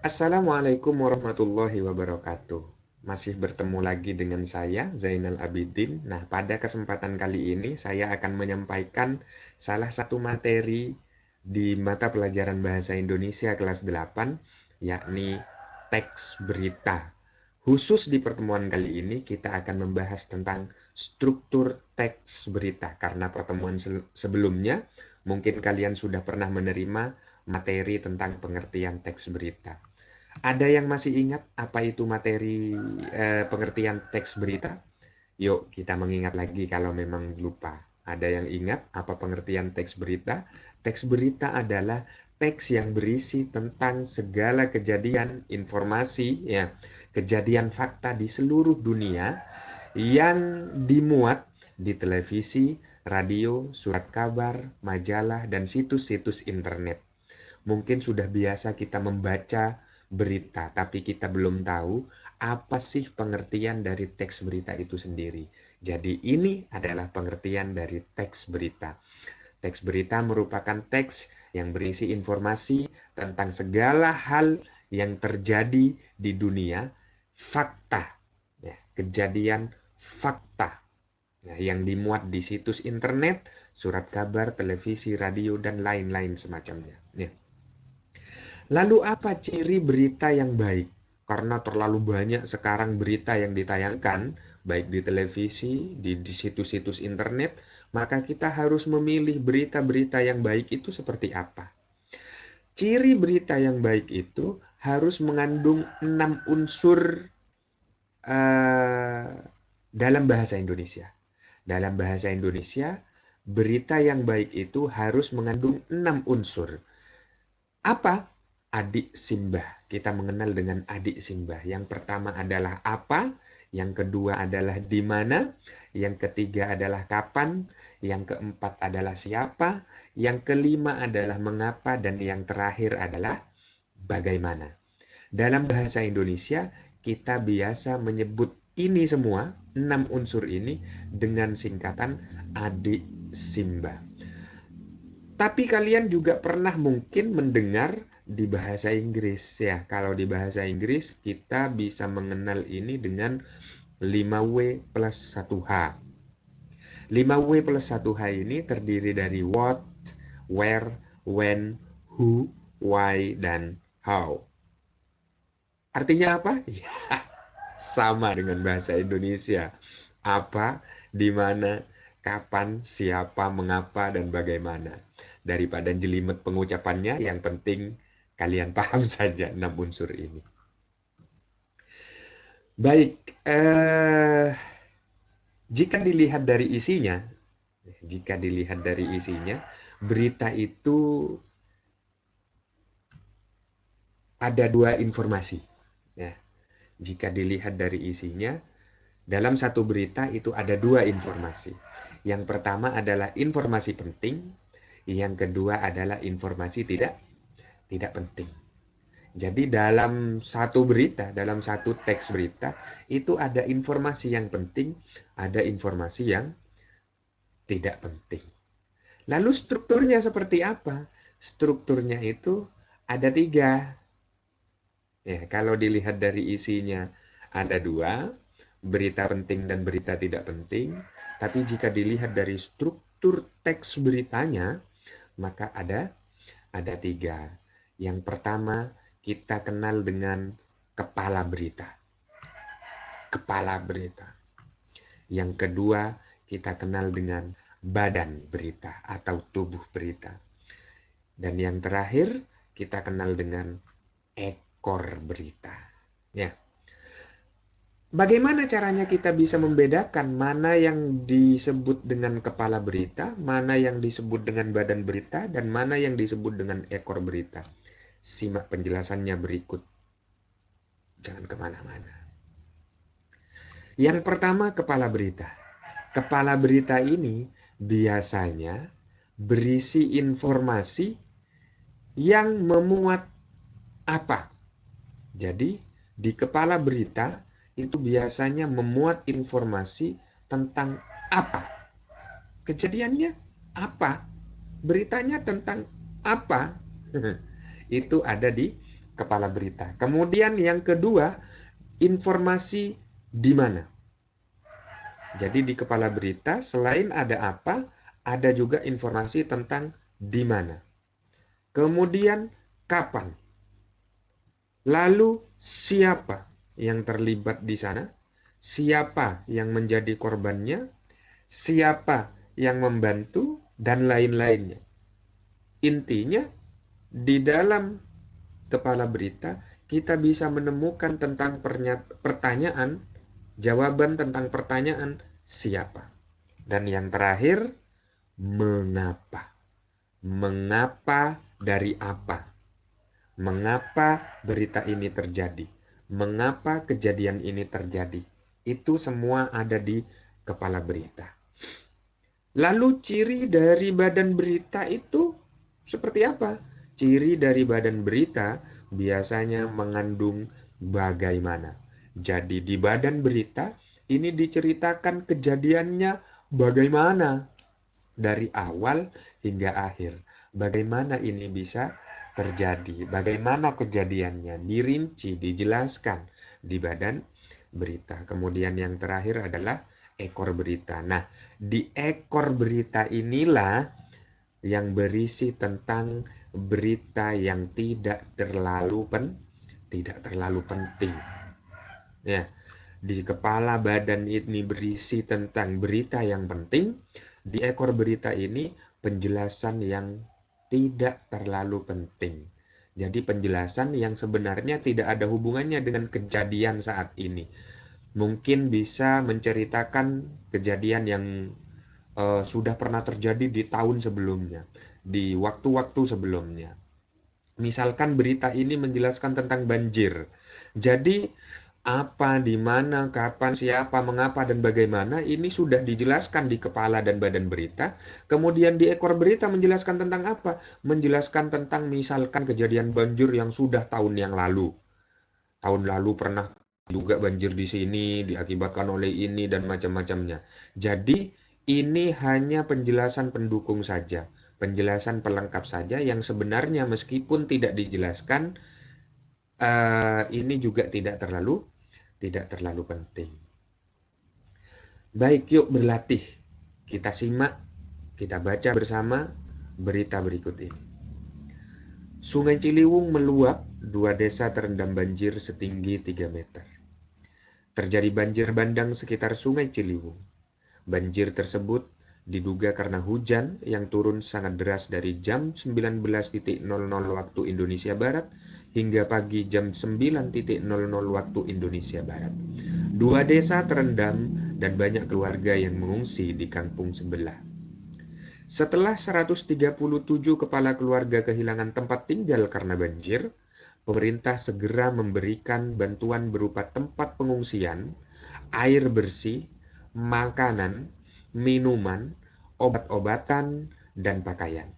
Assalamualaikum warahmatullahi wabarakatuh. Masih bertemu lagi dengan saya, Zainal Abidin. Nah, pada kesempatan kali ini saya akan menyampaikan salah satu materi di mata pelajaran Bahasa Indonesia kelas 8, yakni teks berita. Khusus di pertemuan kali ini kita akan membahas tentang struktur teks berita, karena pertemuan sebelumnya mungkin kalian sudah pernah menerima materi tentang pengertian teks berita. Ada yang masih ingat apa itu materi pengertian teks berita? Yuk kita mengingat lagi kalau memang lupa. Ada yang ingat apa pengertian teks berita? Teks berita adalah teks yang berisi tentang segala kejadian, informasi, ya, kejadian fakta di seluruh dunia yang dimuat di televisi, radio, surat kabar, majalah, dan situs-situs internet. Mungkin sudah biasa kita membaca berita, tapi kita belum tahu apa sih pengertian dari teks berita itu sendiri. Jadi ini adalah pengertian dari teks berita. Teks berita merupakan teks yang berisi informasi tentang segala hal yang terjadi di dunia, fakta, ya, kejadian fakta, ya, yang dimuat di situs internet, surat kabar, televisi, radio, dan lain-lain semacamnya. Ya. Lalu apa ciri berita yang baik? Karena terlalu banyak sekarang berita yang ditayangkan, baik di televisi, di situs-situs internet, maka kita harus memilih berita-berita yang baik itu seperti apa. Ciri berita yang baik itu harus mengandung 6 unsur eh, dalam bahasa Indonesia. Dalam bahasa Indonesia, berita yang baik itu harus mengandung 6 unsur. Apa? Adik simbah. Kita mengenal dengan adik simbah. Yang pertama adalah apa, yang kedua adalah di mana, yang ketiga adalah kapan, yang keempat adalah siapa, yang kelima adalah mengapa, dan yang terakhir adalah bagaimana. Dalam bahasa Indonesia, kita biasa menyebut ini semua, 6 unsur ini, dengan singkatan adik simbah. Tapi kalian juga pernah mungkin mendengar di bahasa Inggris ya. Kalau di bahasa Inggris kita bisa mengenal ini dengan 5W plus 1H. 5W plus 1H ini terdiri dari what, where, when, who, why, dan how. Artinya apa? Ya, sama dengan bahasa Indonesia. Apa, di mana, kapan, siapa, mengapa, dan bagaimana. Daripada jelimet pengucapannya, yang penting kalian paham saja 6 unsur ini. Baik, jika dilihat dari isinya, berita itu ada 2 informasi. Ya, jika dilihat dari isinya, dalam satu berita itu ada 2 informasi. Yang pertama adalah informasi penting, yang kedua adalah informasi tidak penting. Jadi dalam satu berita, dalam satu teks berita, itu ada informasi yang penting, ada informasi yang tidak penting. Lalu strukturnya seperti apa? Strukturnya itu ada 3. Ya, kalau dilihat dari isinya ada 2, berita penting dan berita tidak penting. Tapi jika dilihat dari struktur teks beritanya, maka ada 3. Yang pertama kita kenal dengan kepala berita. Kepala berita. Yang kedua kita kenal dengan badan berita atau tubuh berita. Dan yang terakhir kita kenal dengan ekor berita. Ya. Bagaimana caranya kita bisa membedakan mana yang disebut dengan kepala berita, mana yang disebut dengan badan berita, dan mana yang disebut dengan ekor berita? Simak penjelasannya berikut. Jangan kemana-mana. Yang pertama, kepala berita. Kepala berita ini biasanya berisi informasi yang memuat apa. Jadi, di kepala berita itu biasanya memuat informasi tentang apa. Kejadiannya apa? Beritanya tentang apa? Itu ada di kepala berita. Kemudian yang kedua, informasi di mana. Jadi di kepala berita selain ada apa, ada juga informasi tentang di mana. Kemudian kapan. Lalu siapa yang terlibat di sana? Siapa yang menjadi korbannya? Siapa yang membantu dan lain-lainnya. Intinya di dalam kepala berita kita bisa menemukan tentang pertanyaan, jawaban tentang pertanyaan siapa. Dan yang terakhir, mengapa. Mengapa dari apa? Mengapa berita ini terjadi? Mengapa kejadian ini terjadi? Itu semua ada di kepala berita. Lalu ciri dari badan berita itu seperti apa? Ciri dari badan berita biasanya mengandung bagaimana. Jadi di badan berita ini diceritakan kejadiannya bagaimana dari awal hingga akhir. Bagaimana ini bisa terjadi? Bagaimana kejadiannya? Dirinci, dijelaskan di badan berita. Kemudian yang terakhir adalah ekor berita. Nah, di ekor berita inilah yang berisi tentang berita yang tidak terlalu penting. Ya, di kepala badan ini berisi tentang berita yang penting. Di ekor berita ini penjelasan yang tidak terlalu penting. Jadi penjelasan yang sebenarnya tidak ada hubungannya dengan kejadian saat ini. Mungkin bisa menceritakan kejadian yang sudah pernah terjadi di tahun sebelumnya, di waktu-waktu sebelumnya. Misalkan berita ini menjelaskan tentang banjir. Jadi apa, di mana, kapan, siapa, mengapa, dan bagaimana ini sudah dijelaskan di kepala dan badan berita. Kemudian di ekor berita menjelaskan tentang apa? Menjelaskan tentang misalkan kejadian banjir yang sudah tahun yang lalu. Tahun lalu pernah juga banjir di sini diakibatkan oleh ini dan macam-macamnya. Jadi ini hanya penjelasan pendukung saja, penjelasan pelengkap saja yang sebenarnya meskipun tidak dijelaskan, ini juga tidak terlalu penting. Baik, yuk berlatih. Kita simak, kita baca bersama berita berikut ini. Sungai Ciliwung meluap, 2 desa terendam banjir setinggi 3 meter. Terjadi banjir bandang sekitar Sungai Ciliwung. Banjir tersebut diduga karena hujan yang turun sangat deras dari jam 19.00 waktu Indonesia Barat hingga pagi jam 9.00 waktu Indonesia Barat. 2 desa terendam dan banyak keluarga yang mengungsi di kampung sebelah. Setelah 137 kepala keluarga kehilangan tempat tinggal karena banjir, pemerintah segera memberikan bantuan berupa tempat pengungsian, air bersih, makanan, minuman, obat-obatan, dan pakaian.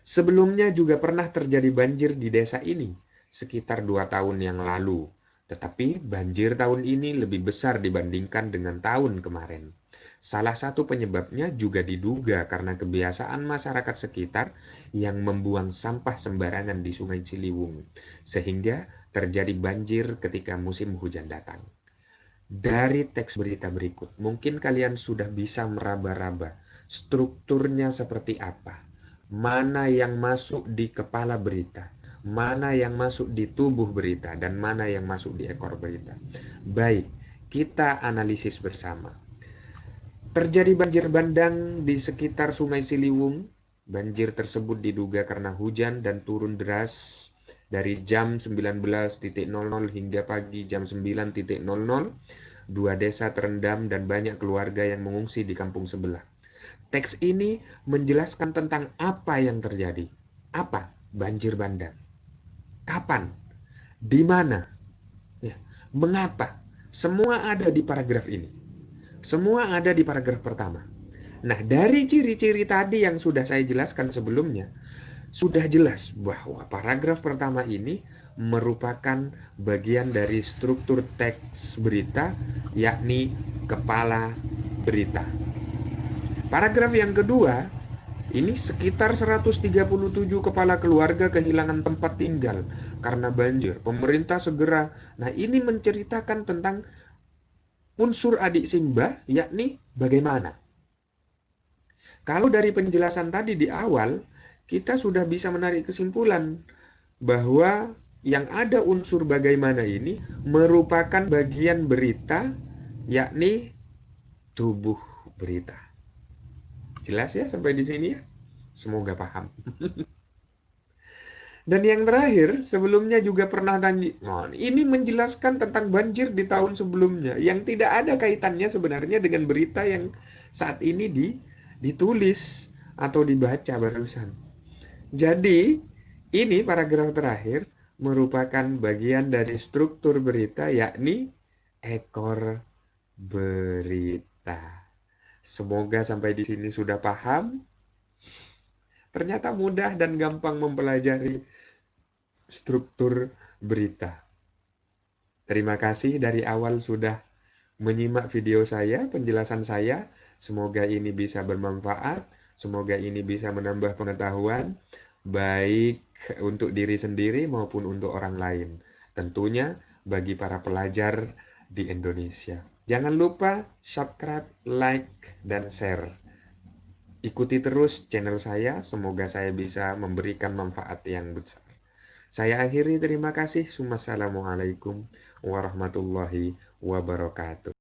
Sebelumnya juga pernah terjadi banjir di desa ini sekitar 2 tahun yang lalu, tetapi banjir tahun ini lebih besar dibandingkan dengan tahun kemarin. Salah satu penyebabnya juga diduga karena kebiasaan masyarakat sekitar yang membuang sampah sembarangan di Sungai Ciliwung, sehingga terjadi banjir ketika musim hujan datang. Dari teks berita berikut, mungkin kalian sudah bisa meraba-raba strukturnya seperti apa, mana yang masuk di kepala berita, mana yang masuk di tubuh berita, dan mana yang masuk di ekor berita. Baik, kita analisis bersama. Terjadi banjir bandang di sekitar Sungai Ciliwung. Banjir tersebut diduga karena hujan dan turun deras dari jam 19.00 hingga pagi jam 9.00. 2 desa terendam dan banyak keluarga yang mengungsi di kampung sebelah. Teks ini menjelaskan tentang apa yang terjadi. Apa? Banjir bandang. Kapan? Di mana? Ya. Mengapa? Semua ada di paragraf ini. Semua ada di paragraf pertama. Nah, dari ciri-ciri tadi yang sudah saya jelaskan sebelumnya, sudah jelas bahwa paragraf pertama ini merupakan bagian dari struktur teks berita, yakni kepala berita. Paragraf yang kedua Ini sekitar 137 kepala keluarga kehilangan tempat tinggal karena banjir. Pemerintah segera. Nah, ini menceritakan tentang unsur adik Simbah, yakni bagaimana. Kalau dari penjelasan tadi di awal, kita sudah bisa menarik kesimpulan bahwa yang ada unsur bagaimana ini merupakan bagian berita, yakni tubuh berita. Jelas ya sampai di sini ya? Semoga paham. Dan yang terakhir, sebelumnya juga pernah tanya, ini menjelaskan tentang banjir di tahun sebelumnya, yang tidak ada kaitannya sebenarnya dengan berita yang saat ini ditulis atau dibaca barusan. Jadi, ini paragraf terakhir merupakan bagian dari struktur berita, yakni ekor berita. Semoga sampai di sini sudah paham. Ternyata mudah dan gampang mempelajari struktur berita. Terima kasih dari awal sudah menyimak video saya, penjelasan saya. Semoga ini bisa bermanfaat, semoga ini bisa menambah pengetahuan, baik untuk diri sendiri maupun untuk orang lain. Tentunya bagi para pelajar di Indonesia. Jangan lupa subscribe, like, dan share. Ikuti terus channel saya, semoga saya bisa memberikan manfaat yang besar. Saya akhiri, terima kasih. Wassalamualaikum warahmatullahi wabarakatuh.